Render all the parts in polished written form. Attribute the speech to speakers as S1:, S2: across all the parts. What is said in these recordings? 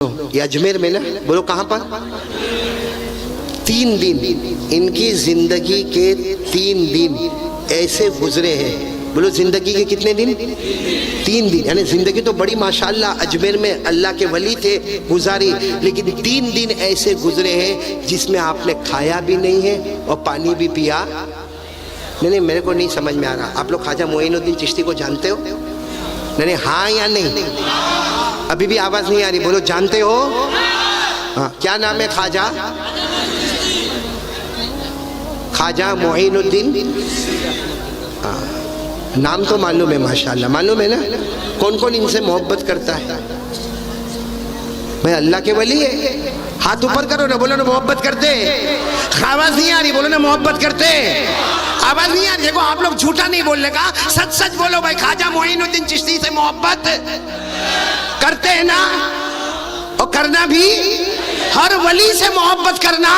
S1: یہ اجمیر میں نا، بولو کہاں پر؟ 3 دن ان کی زندگی کے 3 دن ایسے گزرے ہیں. بولو زندگی کے کتنے دن؟ 3 دن. یعنی زندگی تو بڑی ماشاءاللہ اجمیر میں اللہ کے ولی تھے گزاری، لیکن 3 دن ایسے گزرے ہیں جس میں آپ نے کھایا بھی نہیں ہے اور پانی بھی پیا نہیں. میرے کو نہیں سمجھ میں آ رہا، آپ لوگ خواجہ معین الدین چشتی کو جانتے ہو؟ نہیں ہاں یا نہیں؟ ابھی بھی آواز نہیں آ رہی، بولو جانتے ہو؟ ہاں. کیا نام ہے خواجہ معین الدین؟ نام تو معلوم ہے ماشاءاللہ، معلوم ہے نا؟ کون کون ان سے محبت کرتا ہے؟ بھائی اللہ کے ولی ہے. ہاتھ اوپر کرو نا، بولو نا محبت کرتے. آواز نہیں آ رہی، بولو نا محبت کرتے. آواز نہیں آ رہی. دیکھو آپ لوگ جھوٹا نہیں بولنے کا، سچ سچ بولو بھائی. خواجہ معین الدین چشتی سے محبت کرتے ہیں نا؟ اور کرنا بھی، ہر ولی سے محبت کرنا.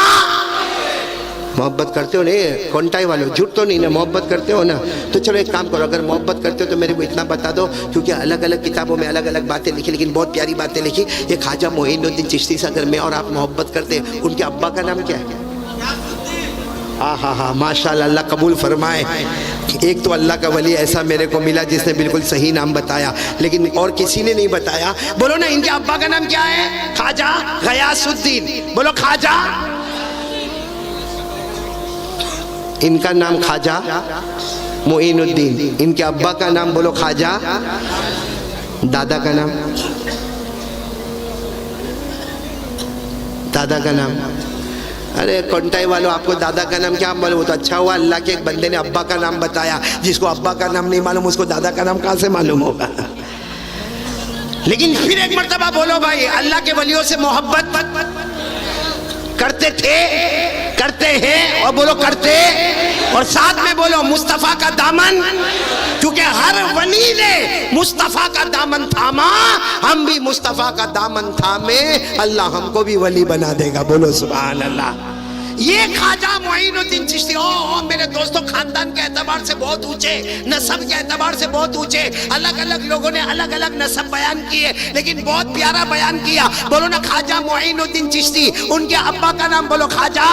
S1: محبت کرتے ہو نہیں کونٹائی والوں، جھوٹ تو نہیں نا، محبت کرتے ہو نا؟ تو چلو ایک کام کرو، اگر محبت کرتے ہو تو میرے کو اتنا بتا دو، کیونکہ الگ الگ کتابوں میں الگ الگ باتیں لکھی، لیکن بہت پیاری باتیں لکھی. یہ خواجہ معین الدین چشتی سے اگر میں اور آپ محبت کرتے ہیں، ان کے ابا کا نام کیا ہے؟ ہاں ماشاءاللہ، اللہ قبول فرمائے. ایک تو اللہ کا ولی ایسا میرے کو ملا جس نے بالکل صحیح نام بتایا، لیکن اور کسی نے نہیں بتایا. بولو نا ان کے ابا کا نام کیا ہے؟ خواجہ غیاث الدین. بولو خواجہ. ان کا نام خواجہ معین الدین، ان کے ابا کا نام بولو خواجہ. دادا کا نام؟ دادا کا نام؟ ارے کونٹائی والوں، آپ کو دادا کا نام کیا معلوم؟ تو اچھا ہوا اللہ کے ایک بندے نے ابا کا نام بتایا. جس کو ابا کا نام نہیں معلوم اس کو دادا کا نام کہاں سے معلوم ہوگا؟ لیکن پھر ایک مرتبہ بولو بھائی، اللہ کے ولیوں سے محبت کرتے تھے، کرتے ہیں، اور بولو کرتے. اور ساتھ میں بولو مصطفیٰ کا دامن، کیونکہ ہر ولی نے مصطفیٰ کا دامن تھاما، ہم بھی مصطفیٰ کا دامن تھامے، اللہ ہم کو بھی ولی بنا دے گا. بولو سبحان اللہ. یہ خواجہ معین الدین چشتی میرے دوستوں خاندان کے اعتبار سے بہت اونچے، نسب کے اعتبار سے بہت اونچے. الگ الگ لوگوں نے الگ الگ نسب بیان کیے، لیکن بہت پیارا بیان کیا. بولو نا خواجہ معین الدین چشتی، ان کے ابا کا نام بولو خواجہ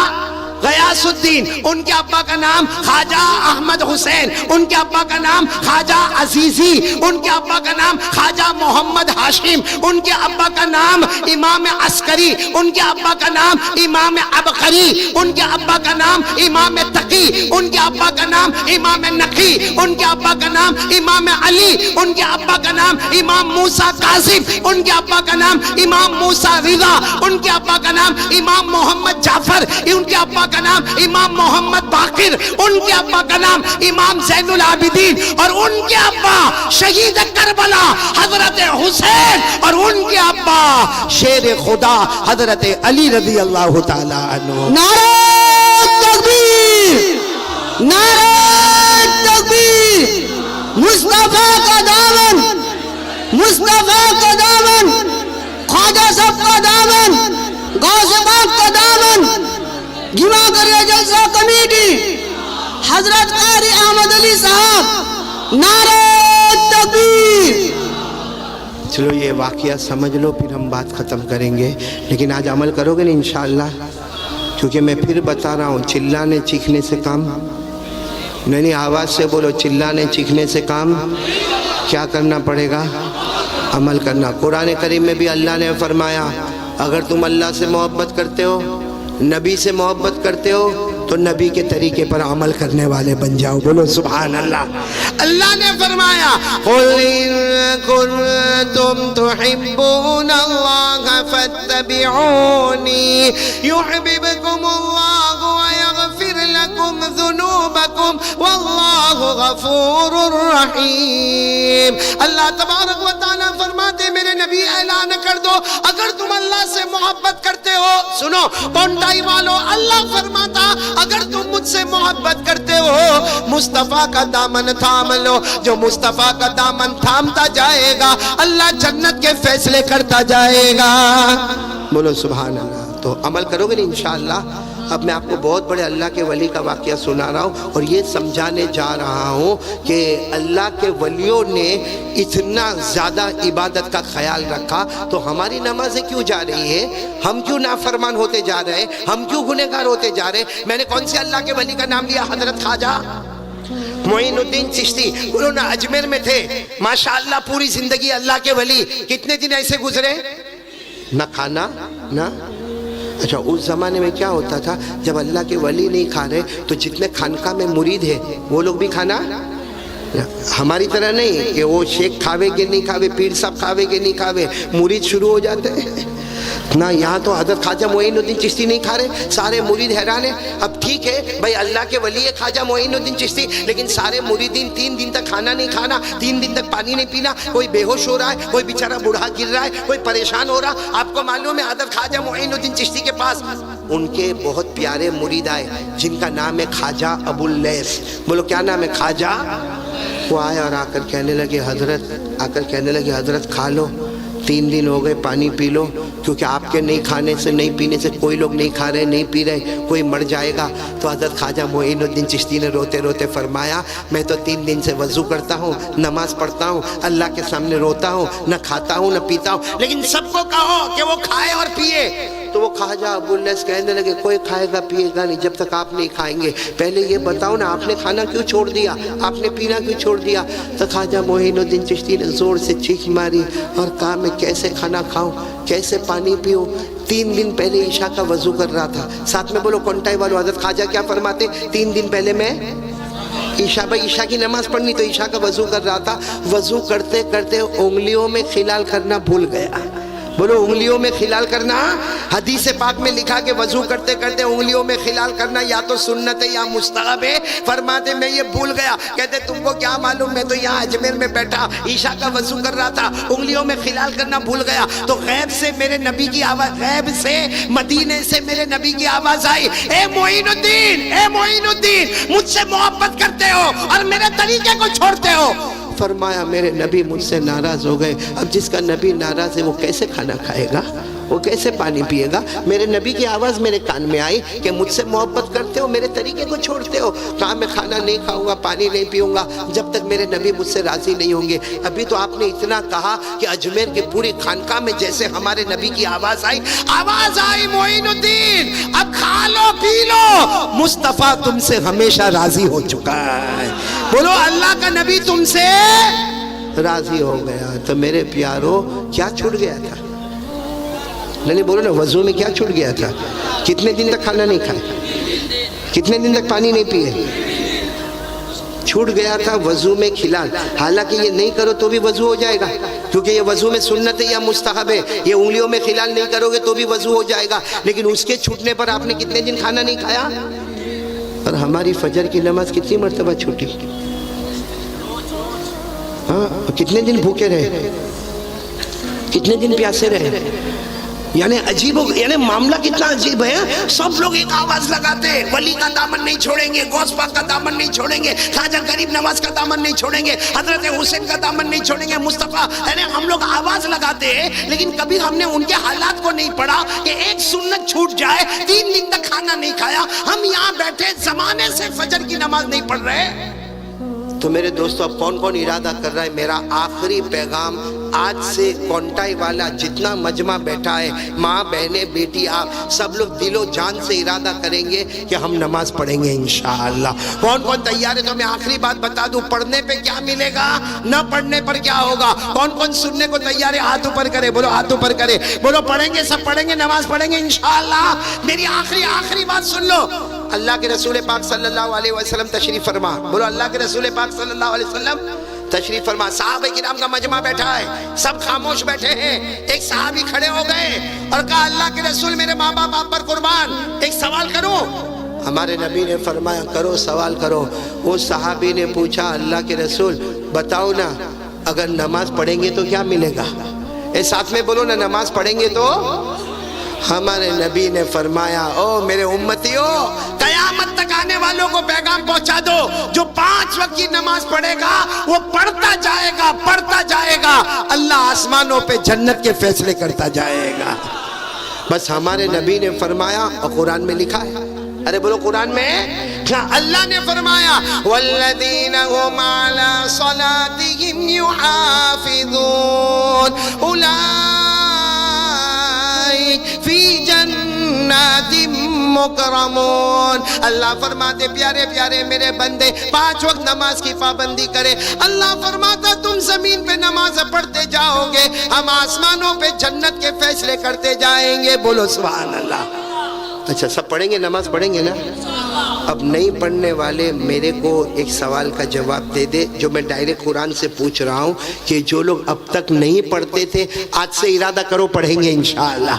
S1: غیاث الدین، ان کے ابا کا نام خواجہ احمد حسین، ان کے ابا کا نام خواجہ عزیزی، ان کے ابا کا نام خواجہ محمد ہاشم، ان کے ابا کا نام امام عسکری، ان کے ابا کا نام امام عبقری، ان کے ابا کا نام امام تقی، ان کے ابا کا نام امام نقی، ان کے ابا کا نام امام علی، ان کے ابا کا نام امام موسیٰ کاظم، ان کے ابا کا نام امام موسیٰ رضا، ان کے ابا کا نام امام محمد جعفر، ان کے ابا کا نام امام محمد باقر، ان کے ابا کا نام امام زین العابدین، اور ان کے ابا شہید کربلا حضرت حسین، اور ان کے ابا شیر خدا حضرت علی رضی اللہ تعالی عنہ.
S2: نعرہ تکبیر، نعرہ تکبیر. مصطفیٰ کا دامن، مصطفیٰ کا دامن، خواجہ صاحب کا دامن، غوث پاک کا دامن، جمع کریے جلسہ کمیٹی حضرت قاری احمد علی صاحب. نعرہ تکبیر.
S1: چلو یہ واقعہ سمجھ لو، پھر ہم بات ختم کریں گے. لیکن آج عمل کرو گے نا انشاءاللہ؟ کیونکہ میں پھر بتا رہا ہوں، چلانے چیخنے سے کام نہیں. آواز سے بولو، چلانے چیخنے سے کام کیا کرنا پڑے گا؟ عمل کرنا. قرآن کریم میں بھی اللہ نے فرمایا، اگر تم اللہ سے محبت کرتے ہو، نبی سے محبت کرتے ہو، تو نبی کے طریقے پر عمل کرنے والے بن جاؤ. بولو سبحان اللہ. اللہ نے فرمایا، قُلْ إِن كُنتُمْ تُحِبُّونَ اللَّهَ فَاتَّبِعُونِي يُحْبِبْكُمُ اللَّهُ وَيَغْفِرْ لَكُمْ ذُنُوبَكُمْ وَاللَّهُ غَفُورٌ رَحِيمٌ. اللہ تبارک و تعالیٰ فرماتے، میرے نبی اعلان کر دو، اگر تم اللہ سے محبت کرتے ہو، سنو کونٹائی والو، اللہ فرماتا اگر تم مجھ سے محبت کرتے ہو، مصطفیٰ کا دامن تھام لو. جو مصطفیٰ کا دامن تھامتا جائے گا، اللہ جنت کے فیصلے کرتا جائے گا. بولو سبحان اللہ. تو عمل کرو گے نا انشاءاللہ؟ اب میں آپ کو بہت بڑے اللہ کے ولی کا واقعہ سنا رہا ہوں اور یہ سمجھانے جا رہا ہوں کہ اللہ کے ولیوں نے اتنا زیادہ عبادت کا خیال رکھا تو ہماری نمازیں کیوں جا رہی ہیں؟ ہم کیوں نافرمان ہوتے جا رہے ہیں؟ ہم کیوں گنہگار ہوتے جا رہے ہیں؟ میں نے کون سے اللہ کے ولی کا نام لیا؟ حضرت خواجہ معین الدین چشتی، انہوں نے اجمیر میں تھے، ماشاءاللہ پوری زندگی اللہ کے ولی، کتنے دن ایسے گزرے؟ نہ کھانا نہ اچھا اس زمانے میں کیا ہوتا تھا، جب اللہ کے ولی نہیں کھا رہے تو جتنے خانقاہ میں مرید ہیں وہ لوگ بھی کھانا، ہماری طرح نہیں کہ وہ شیخ کھاوے کے نہیں کھاوے، پیر صاحب کھاوے کے نہیں کھاوے، مرید شروع ہو جاتے ہیں نہ، یہاں تو حضرت خواجہ معین الدین چشتی نہیں کھا رہے، سارے مرید حیران ہیں۔ اب ٹھیک ہے بھائی اللہ کے ولی ہے خواجہ معین الدین چشتی، لیکن سارے مریدین 3 دن تک کھانا نہیں کھانا، 3 دن تک پانی نہیں پینا، کوئی بے ہوش ہو رہا ہے، کوئی بیچارہ بوڑھا گر رہا ہے، کوئی پریشان ہو رہا۔ آپ کو معلوم ہے حضرت خواجہ معین الدین چشتی کے پاس ان کے بہت پیارے مرید آئے جن کا نام ہے خواجہ ابو اللیث، بولو کیا نام ہے؟ خواجہ۔ وہ آئے اور آ کر کہنے لگے حضرت کھا لو، 3 دن ہو گئے پانی پی لو، کیونکہ آپ کے نہیں کھانے سے نہیں پینے سے کوئی لوگ نہیں کھا رہے نہیں پی رہے، کوئی مر جائے گا۔ تو حضرت خواجہ معین الدین چشتی نے روتے روتے فرمایا میں تو 3 دن سے وضو کرتا ہوں، نماز پڑھتا ہوں، اللہ کے سامنے روتا ہوں، نہ کھاتا ہوں نہ پیتا ہوں، لیکن سب کو کہو کہ وہ کھائے اور پیے۔ تو وہ خواجہ ابو اللیث کہنے لگے کوئی کھائے گا پیے گا نہیں جب تک آپ نہیں کھائیں گے، پہلے یہ بتاؤ نا آپ نے کھانا کیوں چھوڑ دیا، آپ نے پینا کیوں چھوڑ دیا؟ تو خواجہ معین الدین چشتی نے زور سے چیخ ماری اور کہا میں کیسے کھانا کھاؤں، کیسے پانی پیوں؟ 3 دن پہلے عشاء کا وضو کر رہا تھا، ساتھ میں بولو کونٹائی والو حضرت خواجہ کیا فرماتے؟ 3 دن پہلے میں عشاء کی نماز پڑھنی تو عشاء کا وضو کر رہا تھا، وضو کرتے کرتے انگلیوں میں خلال کرنا بھول گیا، بولو انگلیوں میں خلال کرنا، حدیث پاک میں لکھا کہ وضو کرتے کرتے انگلیوں میں خلال کرنا یا تو سنت ہے یا مستحب ہے، فرماتے میں یہ بھول گیا، کہتے تم کو کیا معلوم، میں تو یہاں اجمیر میں بیٹھا عشاء کا وضو کر رہا تھا، انگلیوں میں خلال کرنا بھول گیا، تو غیب سے میرے نبی کی آواز، غیب سے مدینے سے میرے نبی کی آواز آئی، اے معین الدین مجھ سے محبت کرتے ہو اور میرے طریقے کو چھوڑتے ہو؟ فرمایا میرے نبی مجھ سے ناراض ہو گئے، اب جس کا نبی ناراض ہے وہ کیسے کھانا کھائے گا، وہ کیسے پانی پیے گا؟ میرے نبی کی آواز میرے کان میں آئی کہ مجھ سے محبت کرتے ہو، میرے طریقے کو چھوڑتے ہو، کہا میں کھانا نہیں کھاؤں گا، پانی نہیں پیوں گا جب تک میرے نبی مجھ سے راضی نہیں ہوں گے۔ ابھی تو آپ نے اتنا کہا کہ اجمیر کی پوری خانقاہ میں جیسے ہمارے نبی کی آواز آئی معین الدین اب کھا لو پی لو، مصطفیٰ تم سے ہمیشہ راضی ہو چکا ہے، بولو اللہ کا نبی تم سے راضی ہو گیا۔ تو میرے پیارو کیا چھوٹ گیا تھا؟ نہیں بولو نا، وضو میں کیا چھوٹ گیا تھا؟ کتنے دن تک کھانا نہیں کھائے، کتنے دن تک پانی نہیں پیے؟ چھوٹ گیا تھا وضو میں خلال، حالانکہ یہ نہیں کرو تو بھی وضو ہو جائے گا، کیونکہ یہ وضو میں سنت ہے یا مستحب ہے، یہ انگلیوں میں خلال نہیں کرو گے تو بھی وضو ہو جائے گا، لیکن اس کے چھوٹنے پر آپ نے کتنے دن کھانا نہیں کھایا؟ اور ہماری فجر کی نماز کتنی مرتبہ چھوٹی؟ ہاں کتنے دن بھوکے رہے، کتنے دن پیاسے رہے، یعنی عجیب، یعنی معاملہ کتنا عجیب ہے۔ سب لوگ ایک آواز لگاتے ہیں ولی کا دامن نہیں چھوڑیں گے، غوث پاک کا دامن نہیں چھوڑیں گے، خواجہ غریب نواز کا دامن نہیں چھوڑیں گے، حضرت حسین کا دامن نہیں چھوڑیں گے، مصطفیٰ، یعنی ہم لوگ آواز لگاتے ہیں، لیکن کبھی ہم نے ان کے حالات کو نہیں پڑھا کہ ایک سنت چھوٹ جائے، 3 دن تک کھانا نہیں کھایا، ہم یہاں بیٹھے زمانے سے فجر کی نماز نہیں پڑھ رہے۔ تو میرے دوستو اب کون کون ارادہ کر رہا ہے؟ میرا آخری پیغام آج سے کونٹائی والا جتنا مجمع بیٹھا ہے، ماں بہنیں بیٹی آپ سب لوگ دل و جان سے ارادہ کریں گے کہ ہم نماز پڑھیں گے انشاءاللہ۔ کون کون تیار ہے؟ تو میں آخری بات بتا دوں، پڑھنے پہ کیا ملے گا، نہ پڑھنے پر کیا ہوگا؟ کون کون سننے کو تیار ہے؟ ہاتھ اوپر کرے، بولو ہاتھ اوپر کرے، بولو پڑھیں گے، سب پڑھیں گے، نماز پڑھیں گے انشاءاللہ۔ میری آخری بات سن لو، اللہ کے رسول پاک صلی اللہ علیہ وسلم تشریف فرما، بولو اللہ کے رسول پاک صلی اللہ علیہ وسلم تشریف فرما۔ صحابہ کرام کا مجمع بیٹھا ہے، سب خاموش بیٹھے ہیں، ایک صحابی کھڑے ہو گئے اور کہا اللہ کے رسول میرے ماں باپ آپ پر قربان، ایک سوال کروں؟ ہمارے نبی نے فرمایا کرو، سوال کرو۔ وہ صحابی نے پوچھا اللہ کے رسول بتاؤ نا، اگر نماز پڑھیں گے تو کیا ملے گا؟ اے ساتھ میں بولو نا، نماز پڑھیں گے تو؟ ہمارے نبی نے فرمایا او میرے امتیوں، قیامت تک آنے والوں کو پیغام پہنچا دو، جو 5 وقت کی نماز پڑھے گا وہ پڑھتا جائے گا، اللہ آسمانوں پہ جنت کے فیصلے کرتا جائے گا۔ بس ہمارے نبی نے فرمایا اور قرآن میں لکھا ہے. ارے بولو قرآن میں کیا اللہ نے فرمایا والذین هم علی صلاتهم یحافظون اولئک فی جنات مکرمون. اللہ فرماتے پیارے پیارے میرے بندے 5 وقت نماز کی پابندی کرے. اللہ فرماتا تم زمین پہ نماز پڑھتے جاؤ گے, ہم آسمانوں پہ جنت کے فیصلے کرتے جائیں گے. بولو سبحان اللہ. اچھا سب پڑھیں گے, نماز پڑھیں گے نا؟ اب نہیں پڑھنے والے میرے کو ایک سوال کا جواب دے دے جو میں ڈائریکٹ قرآن سے پوچھ رہا ہوں کہ جو لوگ اب تک نہیں پڑھتے تھے آج سے ارادہ کرو پڑھیں گے انشاءاللہ.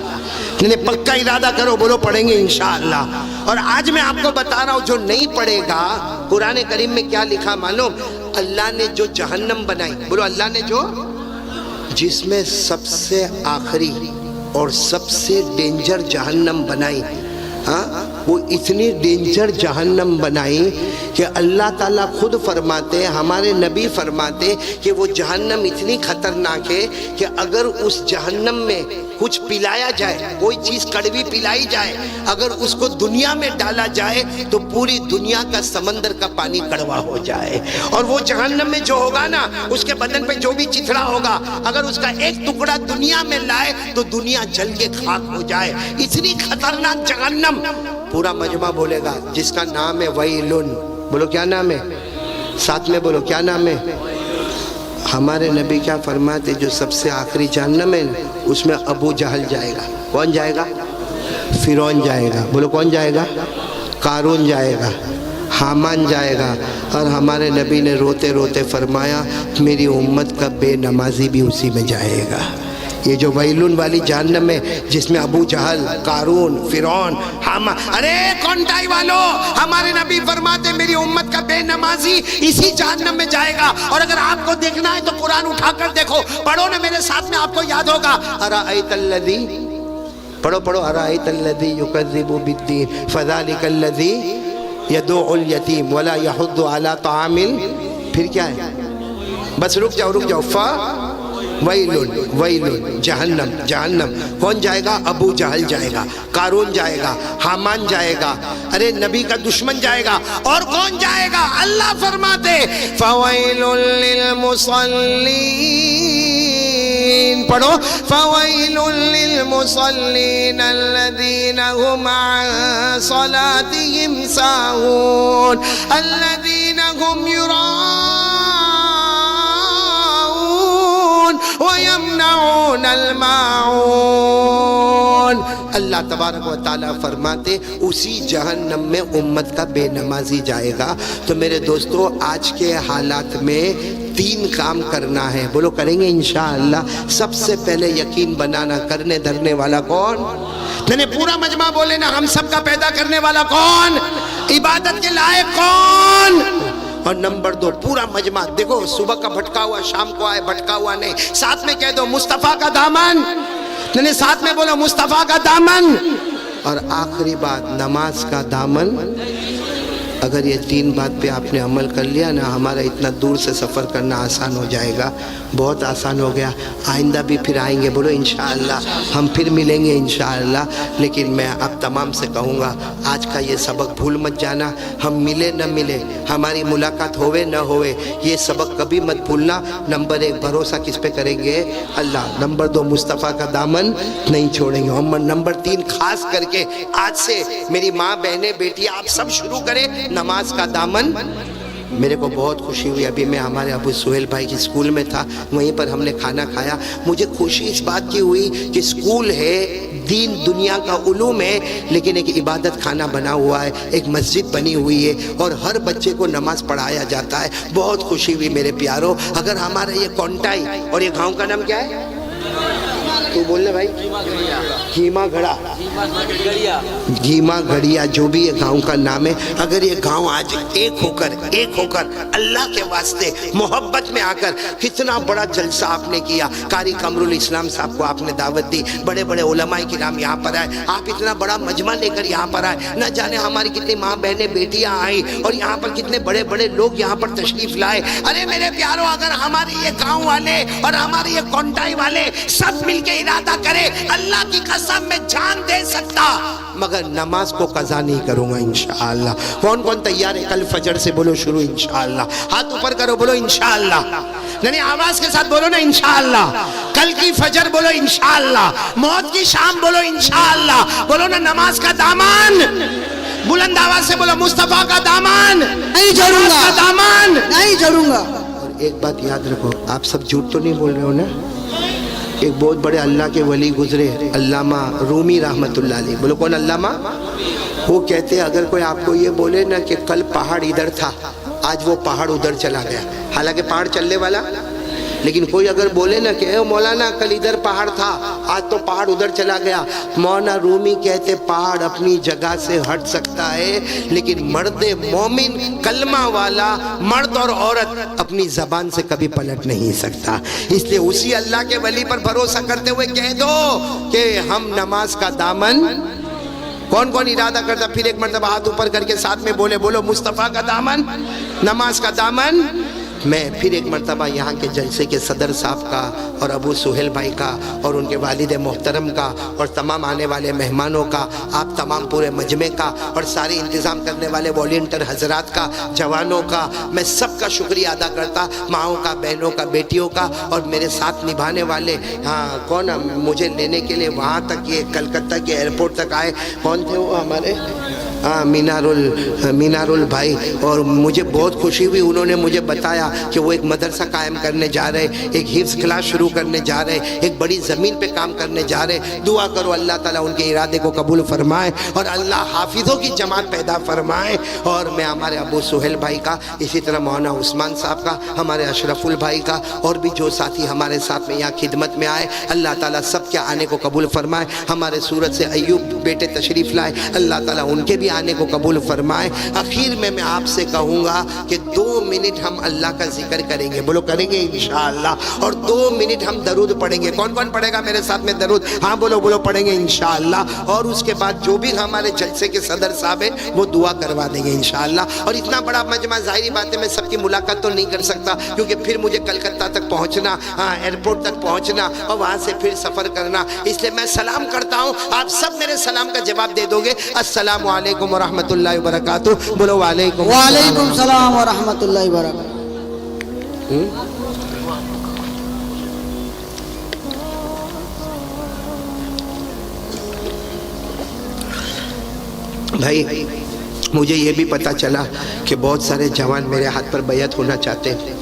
S1: نہیں پکا ارادہ کرو, بولو پڑھیں گے انشاءاللہ. اور آج میں آپ کو بتا رہا ہوں جو نہیں پڑھے گا, قرآن کریم میں کیا لکھا معلوم؟ اللہ نے جو جہنم بنائی, بولو اللہ نے جو, جس میں سب سے آخری اور سب سے ڈینجر جہنم بنائی, ہاں وہ اتنی ڈینجر جہنم بنائی کہ اللہ تعالیٰ خود فرماتے, ہمارے نبی فرماتے کہ وہ جہنم اتنی خطرناک ہے کہ اگر اس جہنم میں کچھ پلایا جائے, کوئی چیز کڑوی پلائی جائے, اگر اس کو دنیا میں ڈالا جائے تو پوری دنیا کا سمندر کا پانی کڑوا ہو جائے. اور وہ جہنم میں جو ہوگا نا, اس کے بدن پہ جو بھی چتھڑا ہوگا, اگر اس کا ایک ٹکڑا دنیا میں لائے تو دنیا جل کے خاک ہو جائے. اتنی خطرناک جہنم. پورا مجمع بولے گا جس کا نام ہے ویلن. بولو کیا نام ہے, ساتھ میں بولو کیا نام ہے. ہمارے نبی کیا فرماتے, جو سب سے آخری جہنم ہے اس میں ابو جہل جائے گا. کون جائے گا؟ فرعون جائے گا. بولو کون جائے گا؟ قارون جائے گا, حامان جائے گا. اور ہمارے نبی نے روتے روتے فرمایا میری امت کا بے نمازی بھی اسی میں جائے گا. یہ جو ویلون والی جہنم ہے جس میں ابو جہل, قارون, فرعون, حامان. ارے کونٹائی والو, ہمارے نبی فرماتے میری امت کا بے نمازی اسی جہنم میں جائے گا. اور اگر آپ کو دیکھنا ہے تو قرآن اٹھا کر دیکھو, پڑھو نا میرے ساتھ میں, آپ کو یاد ہوگا. ارائیت الذی, پڑھو پڑھو, ارائیت الذی یکذب بالدین فذلک الذی یدعو الیتیم ولا یحض علی طعام. پھر کیا ہے؟ بس رک جاؤ رک جاؤ. ویلن ویلن جہنم جہنم. کون جائے گا؟ ابو جہل جائے گا, قارون جائے گا, حامان جائے گا. ارے نبی کا دشمن جائے گا. اور کون جائے گا؟ اللہ فرماتے فویل للمصلین. پڑھو فویل للمصلین الذین هم عن صلاتهم ساہون الذین هم وَيَمْنَعُونَ الْمَاعُونَ. اللہ تبارک و تعالیٰ فرماتے اسی جہنم میں امت کا بے نمازی جائے گا. تو میرے دوستو آج کے حالات میں 3 کام کرنا ہے. بولو کریں گے انشاءاللہ. سب سے پہلے یقین بنانا, کرنے دھرنے والا کون؟ میں نے پورا مجمع بولے نا, ہم سب کا پیدا کرنے والا کون؟ عبادت کے لائق کون؟ اور نمبر 2 پورا مجمع دیکھو, صبح کا بھٹکا ہوا شام کو آئے, بھٹکا ہوا نہیں. ساتھ میں کہہ دو مصطفیٰ کا دامن. نہیں ساتھ میں بولو مصطفیٰ کا دامن. اور آخری بات نماز کا دامن. اگر یہ 3 بات پہ آپ نے عمل کر لیا نا, ہمارا اتنا دور سے سفر کرنا آسان ہو جائے گا. بہت آسان ہو گیا. آئندہ بھی پھر آئیں گے, بولو انشاءاللہ. ہم پھر ملیں گے انشاءاللہ. لیکن میں آپ تمام سے کہوں گا آج کا یہ سبق بھول مت جانا. ہم ملے نہ ملے, ہماری ملاقات ہوئے نہ ہوئے, یہ سبق کبھی مت بھولنا. نمبر 1 بھروسہ کس پہ کریں گے؟ اللہ. نمبر 2 مصطفیٰ کا دامن نہیں چھوڑیں گے. نمبر 3 خاص کر کے آج سے میری ماں, بہنیں, بیٹی آپ سب شروع کریں نماز کا دامن. میرے کو بہت خوشی ہوئی, ابھی میں ہمارے ابو سہیل بھائی کی اسکول میں تھا, وہیں پر ہم نے کھانا کھایا. مجھے خوشی اس بات کی ہوئی کہ اسکول ہے, دین دنیا کا علوم ہے, لیکن ایک عبادت خانہ بنا ہوا ہے, ایک مسجد بنی ہوئی ہے اور ہر بچے کو نماز پڑھایا جاتا ہے. بہت خوشی ہوئی میرے پیاروں. اگر ہمارا یہ کونٹائی اور یہ گاؤں کا نام کیا ہے؟ تو بولنے بھائی, گھیما گھڑا, گھیما گھڑیا, جو بھی یہ گاؤں کا نام ہے. اگر یہ گاؤں آج ایک ہو کر اللہ کے واسطے محبت میں آ کر, کتنا بڑا جلسہ آپ نے کیا. قاری قمر الاسلام صاحب کو آپ نے دعوت دی, بڑے بڑے علماء کرام یہاں پر آئے, آپ اتنا بڑا مجمع لے کر یہاں پر آئے. نہ جانے ہماری کتنی ماں بہنیں بیٹیاں آئیں اور یہاں پر کتنے بڑے بڑے لوگ یہاں پر تشریف لائے. ارے میرے پیاروں, اگر ہمارے یہ گاؤں والے اور ہمارے یہ کونٹائی والے سب مل کے ارادہ کرے اللہ کی قسم میں جان دے سکتا مگر نماز کو قضا نہیں کروں گا انشاءاللہ. کون کون تیار ہے کل فجر سے بولو شروع انشاءاللہ؟ ہاتھ اوپر کرو بولو انشاءاللہ. نہیں آواز کے ساتھ بولو نا انشاءاللہ. کل کی فجر بولو انشاءاللہ. موت کی شام بولو انشاءاللہ. بولو نا نماز کا دامن بلند آواز سے بولو مصطفیٰ کا دامن
S2: نہیں چھوڑوں
S1: نماز کا
S2: گا،
S1: دامن.
S2: نہیں چھوڑوں گا.
S1: اور ایک بات یاد رکھو، آپ سب جھوٹ تو نہیں بول رہے ہو نا؟ ایک بہت بڑے اللہ کے ولی گزرے علامہ رومی رحمت اللہ علیہ. بولو کون علامہ؟ وہ کہتے ہیں اگر کوئی آپ کو یہ بولے نا کہ کل پہاڑ ادھر تھا آج وہ پہاڑ ادھر چلا گیا، حالانکہ پہاڑ چلنے والا، لیکن کوئی اگر بولے نا کہ اے مولانا کل ادھر پہاڑ تھا آج تو پہاڑ ادھر چلا گیا، مولانا رومی کہتے پہاڑ اپنی جگہ سے ہٹ سکتا ہے لیکن مرد مومن کلمہ والا مرد اور عورت اپنی زبان سے کبھی پلٹ نہیں سکتا. اس لیے اسی اللہ کے ولی پر بھروسہ کرتے ہوئے کہہ دو کہ ہم نماز کا دامن. کون کون ارادہ کرتا پھر ایک مرتبہ ہاتھ اوپر کر کے ساتھ میں بولے بولو مصطفیٰ کا دامن نماز کا دامن. میں پھر ایک مرتبہ یہاں کے جلسے کے صدر صاحب کا اور ابو سہیل بھائی کا اور ان کے والد محترم کا اور تمام آنے والے مہمانوں کا، آپ تمام پورے مجمع کا اور سارے انتظام کرنے والے والنٹر حضرات کا، جوانوں کا، میں سب کا شکریہ ادا کرتا، ماؤں کا، بہنوں کا، بیٹیوں کا، اور میرے ساتھ نبھانے والے. کون مجھے لینے کے لیے وہاں تک یہ کلکتہ کے ایئرپورٹ تک آئے، کون تھے وہ ہمارے مینار البھائی. اور مجھے بہت خوشی ہوئی، انہوں نے مجھے بتایا کہ وہ ایک مدرسہ قائم کرنے جا رہے، ایک حفظ کلاس شروع کرنے جا رہے، ایک بڑی زمین پہ کام کرنے جا رہے. دعا کرو اللہ تعالیٰ ان کے ارادے کو قبول فرمائے اور اللہ حافظوں کی جماعت پیدا فرمائے. اور میں ہمارے ابو سہیل بھائی کا، اسی طرح مولانا عثمان صاحب کا، ہمارے اشرف البھائی کا، اور بھی جو ساتھی ہمارے ساتھ میں یہاں خدمت میں آئے، اللہ تعالیٰ سب کے آنے کو قبول فرمائے. ہمارے سورت سے ایوب بیٹے تشریف لائے، اللہ تعالیٰ ان کے بھی آنے کو قبول فرمائے. اخیر میں آپ سے کہوں گا کہ 2 منٹ ہم اللہ کا ذکر کریں گے، بولو کریں گے انشاءاللہ، اور 2 منٹ ہم درود پڑھیں گے. کون کون پڑھے گا میرے ساتھ میں درود؟ ہاں بولو بولو پڑھیں گے انشاءاللہ. اور اس کے بعد جو بھی ہمارے جلسے کے صدر صاحب ہیں وہ دعا کروا دیں گے انشاءاللہ. اور اتنا بڑا مجمع، ظاہری بات ہے میں سب کی ملاقات تو نہیں کر سکتا کیونکہ پھر مجھے کلکتہ تک پہنچنا، ایئرپورٹ تک پہنچنا اور وہاں سے پھر سفر کرنا. اس لیے میں سلام کرتا ہوں، آپ سب میرے سلام کا جواب دے دو گے. السلام علیکم ورحمۃ اللہ وبرکاتہ. بولو وعلیکم
S2: وعلیکم السلام ورحمۃ اللہ وبرکاتہ.
S1: بھائی مجھے یہ بھی پتا چلا کہ بہت سارے جوان میرے ہاتھ پر بیعت ہونا چاہتے ہیں،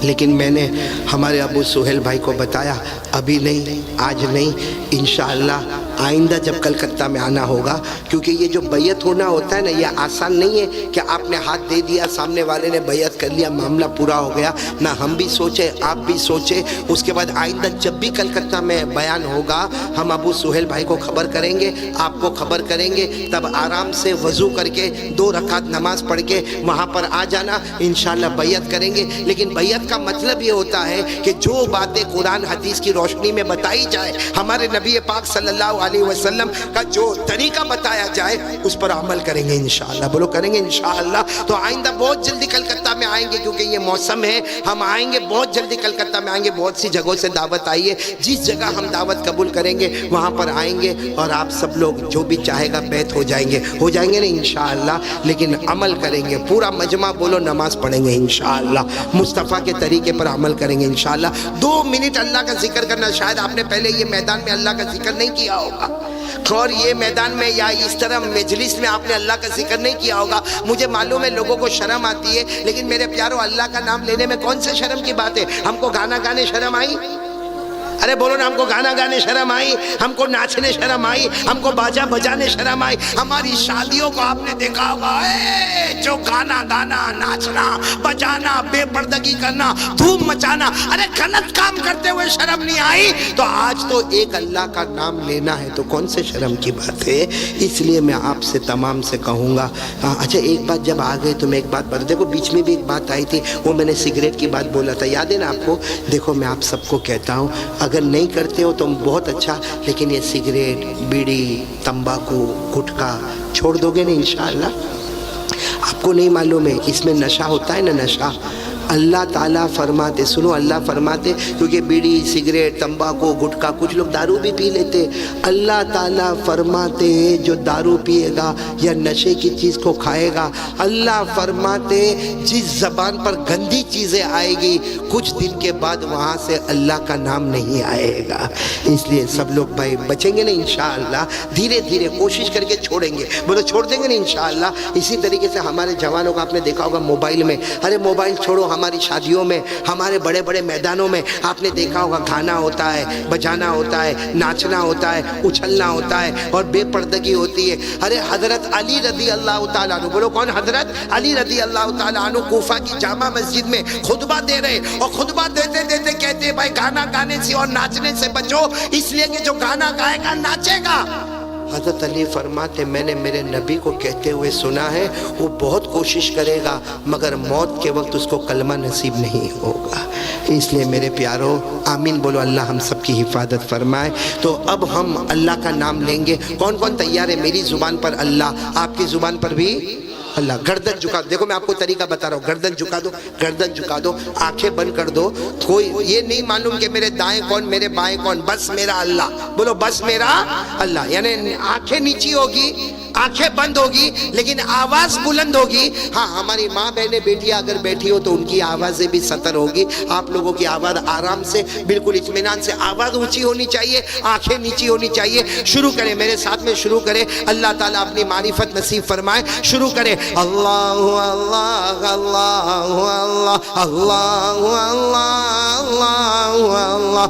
S1: لیکن میں نے ہمارے ابو سہیل بھائی کو بتایا ابھی نہیں، آج نہیں، انشاءاللہ آئندہ جب کلکتہ میں آنا ہوگا. کیونکہ یہ جو بیعت ہونا ہوتا ہے نا، یہ آسان نہیں ہے کہ آپ نے ہاتھ دے دیا، سامنے والے نے بیعت کر لیا، معاملہ پورا ہو گیا. نہ ہم بھی سوچے، آپ بھی سوچے. اس کے بعد آئندہ جب بھی کلکتہ میں بیان ہوگا ہم ابو سہیل بھائی کو خبر کریں گے، آپ کو خبر کریں گے، تب آرام سے وضو کر کے 2 رکعت نماز پڑھ کے وہاں پر آ جانا، انشاءاللہ بیعت کریں گے. لیکن بیعت کا مطلب یہ ہوتا ہے کہ جو باتیں قرآن حدیث کی روشنی میں بتائی جائے، ہمارے نبی پاک صلی اللہ علیہ وسلم کا جو طریقہ بتایا جائے اس پر عمل کریں گے انشاءاللہ. بولو کریں گے انشاءاللہ. تو آئندہ بہت جلدی کلکتہ میں آئیں گے کیونکہ یہ موسم ہے، ہم آئیں گے بہت جلدی کلکتہ میں آئیں گے. بہت سی جگہوں سے دعوت آئی ہے، جس جگہ ہم دعوت قبول کریں گے وہاں پر آئیں گے اور آپ سب لوگ جو بھی چاہے گا بیعت ہو جائیں گے نا انشاءاللہ. لیکن عمل کریں گے، پورا مجمع بولو نماز پڑھیں گے انشاءاللہ، مصطفیٰ کے طریقے پر عمل کریں گے انشاءاللہ. 2 منٹ اللہ کا ذکر کرنا. شاید آپ نے پہلے یہ میدان میں اللہ کا ذکر نہیں کیا ہوگا، اور یہ میدان میں یا اس طرح مجلس میں آپ نے اللہ کا ذکر نہیں کیا ہوگا. مجھے معلوم ہے لوگوں کو شرم آتی ہے، لیکن میرے پیارو اللہ کا نام لینے میں کون سے شرم کی بات ہے؟ ہم کو گانا گانے شرم آئی؟ ارے بولو نا، ہم کو گانا گانے شرم آئی، ہم کو ناچنے شرم آئی، ہم کو باجا بجانے شرم آئی. ہماری شادیوں کو آپ نے دیکھا ہوگا، جو گانا گانا، ناچنا بجانا، بے پردگی کرنا، دھوم مچانا، ارے غلط کام کرتے ہوئے شرم نہیں آئی تو آج تو ایک اللہ کا نام لینا ہے تو کون سے شرم کی بات ہے؟ اس لیے میں آپ سے تمام سے کہوں گا. اچھا ایک بات جب آ گئے تو میں ایک بات بتا، دیکھو بیچ میں بھی ایک بات آئی تھی، وہ میں نے سگریٹ کی بات بولا تھا، یاد ہے نا آپ کو؟ دیکھو میں آپ سب کو کہتا ہوں، اگر نہیں کرتے ہو تو بہت اچھا، لیکن یہ سگریٹ، بیڑی، تمباکو، گٹکا چھوڑ دو گے نا انشاءاللہ. آپ کو نہیں معلوم ہے اس میں نشہ ہوتا ہے نا، نشہ اللہ تعالیٰ فرماتے، سنو اللہ فرماتے، کیونکہ بیڑی سگریٹ تمباکو گٹکا کچھ لوگ دارو بھی پی لیتے، اللہ تعالیٰ فرماتے ہیں جو دارو پیے گا یا نشے کی چیز کو کھائے گا، اللہ فرماتے جس زبان پر گندی چیزیں آئے گی کچھ دن کے بعد وہاں سے اللہ کا نام نہیں آئے گا۔ اس لیے سب لوگ بھائی بچیں گے نا انشاءاللہ، دھیرے دھیرے کوشش کر کے چھوڑیں گے، بولو چھوڑ دیں گے نا انشاءاللہ۔ اسی طریقے سے ہمارے جوانوں کا آپ نے دیکھا ہوگا موبائل میں، ارے موبائل چھوڑو، ہماری شادیوں میں ہمارے بڑے بڑے میدانوں میں آپ نے دیکھا ہوگا گانا ہوتا ہے، بجانا ہوتا ہے، ناچنا ہوتا ہے، اچھلنا ہوتا ہے اور بے پردگی ہوتی ہے۔ ارے حضرت علی رضی اللہ تعالیٰ عنہ، بولو کون؟ حضرت علی رضی اللہ تعالیٰ عنہ کوفہ کی جامع مسجد میں خطبہ دے رہے، اور خطبہ دیتے دیتے کہتے ہیں بھائی گانا گانے سے اور ناچنے سے بچو، اس لیے کہ جو گانا گائے گا ناچے گا۔ حضرت علی فرماتے میں نے میرے نبی کو کہتے ہوئے سنا ہے وہ بہت کوشش کرے گا مگر موت کے وقت اس کو کلمہ نصیب نہیں ہوگا۔ اس لیے میرے پیارو آمین بولو، اللہ ہم سب کی حفاظت فرمائے۔ تو اب ہم اللہ کا نام لیں گے، کون کون تیار ہے؟ میری زبان پر اللہ، آپ کی زبان پر بھی اللہ۔ گردن جھکا، دیکھو میں آپ کو طریقہ بتا رہا ہوں، گردن جھکا دو، گردن جھکا دو، آنکھیں بند کر دو، کوئی یہ نہیں معلوم کہ میرے دائیں کون میرے بائیں کون، بس میرا اللہ، بولو بس میرا اللہ۔ یعنی آنکھیں نیچی ہوگی، آنکھیں بند ہوگی لیکن آواز بلند ہوگی۔ ہاں ہماری ماں بہنیں بیٹیاں اگر بیٹھی ہو تو ان کی آوازیں بھی ستر ہوگی، آپ لوگوں کی آواز آرام سے بالکل اطمینان سے، آواز اونچی ہونی چاہیے، آنکھیں نیچی ہونی چاہیے۔ شروع کریں، میرے ساتھ میں شروع کریں، اللہ تعالیٰ اپنی معرفت نصیب فرمائے۔ شروع کریں، اللہ اللہ اللہ اللہ اللہ اللہ اللہ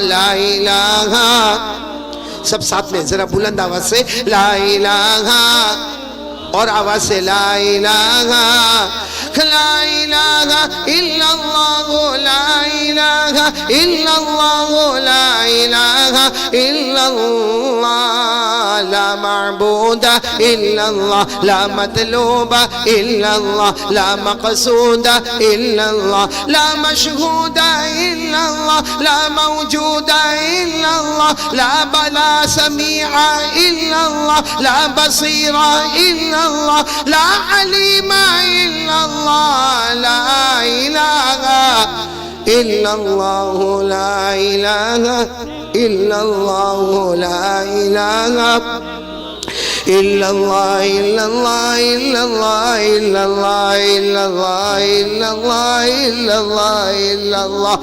S1: لا الہ، سب ساتھ میں ذرا بلند آواز سے لا الہ، اور آواز سے لا الہ لا الہ الا اللہ، لا الہ الا اللہ، لا الہ الا اللہ، لا معبود الا اللہ، لا مطلوب الا اللہ، لا مقصود الا اللہ، لا مشہود الا اللہ، لا موجود الا اللہ، لا بلا سمیع الا اللہ، لا بصیر الا اللہ، لا علیم الا اللہ، لا الہ الا اللہ، لا الہ الا اللہ، لا الہ الا اللہ، الا اللہ الا اللہ الا اللہ الا اللہ الا اللہ الا اللہ الا اللہ۔